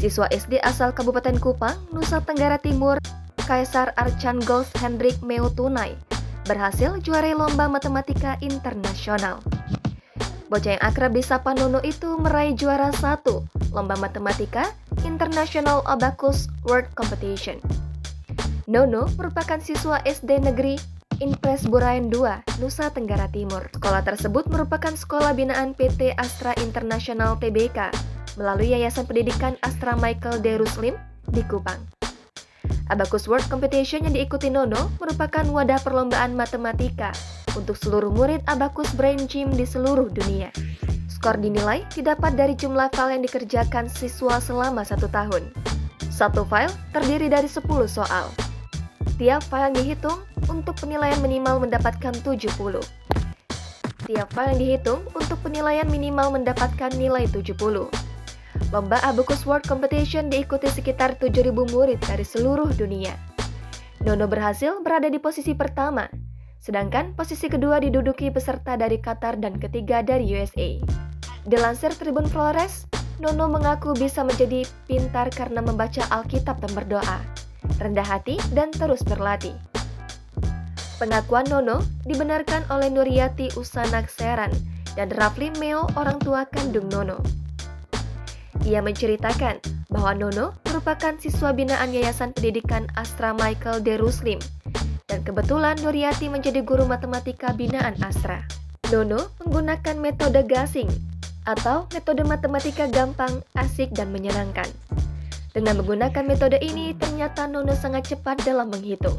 Siswa SD asal Kabupaten Kupang, Nusa Tenggara Timur, Kaisar Archangelsk Hendrik Meo Tunai, berhasil juarai lomba matematika internasional. Bocah yang akrab disapa Nono itu meraih juara 1 lomba matematika International Abacus World Competition. Nono merupakan siswa SD Negeri Impres Burayan 2, Nusa Tenggara Timur. Sekolah tersebut merupakan sekolah binaan PT Astra International Tbk melalui Yayasan Pendidikan Astra Michael de Ruslim di Kupang. Abacus World Competition yang diikuti Nono merupakan wadah perlombaan matematika untuk seluruh murid Abacus Brain Gym di seluruh dunia. Skor dinilai didapat dari jumlah file yang dikerjakan siswa selama 1 tahun. Satu file terdiri dari 10 soal. Tiap file yang dihitung untuk penilaian minimal mendapatkan 70. Tiap file yang dihitung untuk penilaian minimal mendapatkan nilai 70. Lomba Abacus World Competition diikuti sekitar 7.000 murid dari seluruh dunia. Nono berhasil berada di posisi pertama, sedangkan posisi kedua diduduki peserta dari Qatar dan ketiga dari USA. Dilansir Tribun Flores, Nono mengaku bisa menjadi pintar karena membaca Alkitab dan berdoa, rendah hati dan terus berlatih. Pengakuan Nono dibenarkan oleh Nuriyati Usanakseran dan Rafli Meo, orang tua kandung Nono. Ia menceritakan bahwa Nono merupakan siswa binaan Yayasan Pendidikan Astra Michael de Ruslim, dan kebetulan Nuriyati menjadi guru matematika binaan Astra. Nono menggunakan metode gasing atau metode matematika gampang, asik, dan menyenangkan. Dengan menggunakan metode ini, ternyata Nono sangat cepat dalam menghitung.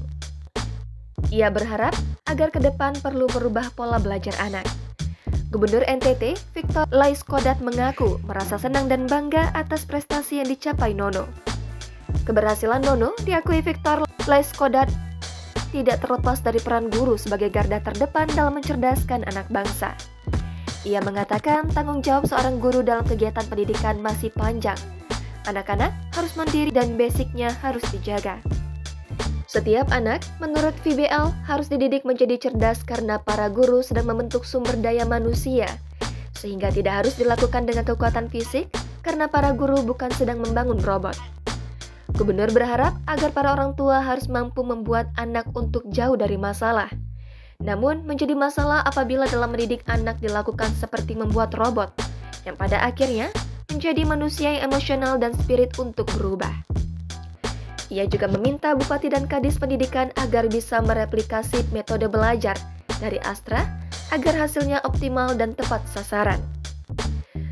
Ia berharap agar ke depan perlu merubah pola belajar anak. Gubernur NTT, Victor Laiskodat mengaku merasa senang dan bangga atas prestasi yang dicapai Nono. Keberhasilan Nono diakui Victor Laiskodat tidak terlepas dari peran guru sebagai garda terdepan dalam mencerdaskan anak bangsa. Ia mengatakan tanggung jawab seorang guru dalam kegiatan pendidikan masih panjang. Anak-anak harus mandiri dan basicnya harus dijaga. Setiap anak, menurut VBL, harus dididik menjadi cerdas karena para guru sedang membentuk sumber daya manusia, sehingga tidak harus dilakukan dengan kekuatan fisik karena para guru bukan sedang membangun robot. Gubernur berharap agar para orang tua harus mampu membuat anak untuk jauh dari masalah. Namun, menjadi masalah apabila dalam mendidik anak dilakukan seperti membuat robot, yang pada akhirnya menjadi manusia yang emosional dan spirit untuk berubah. Ia juga meminta Bupati dan Kadis Pendidikan agar bisa mereplikasi metode belajar dari Astra agar hasilnya optimal dan tepat sasaran.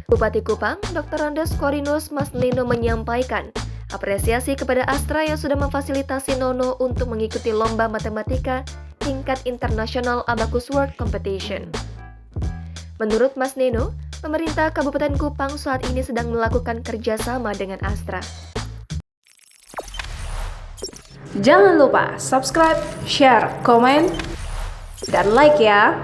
Bupati Kupang, Dr. Randes Korinus Maslino menyampaikan apresiasi kepada Astra yang sudah memfasilitasi Nono untuk mengikuti lomba matematika tingkat internasional Abacus World Competition. Menurut Mas Neno, pemerintah Kabupaten Kupang saat ini sedang melakukan kerjasama dengan Astra. Jangan lupa subscribe, share, komen, dan like ya!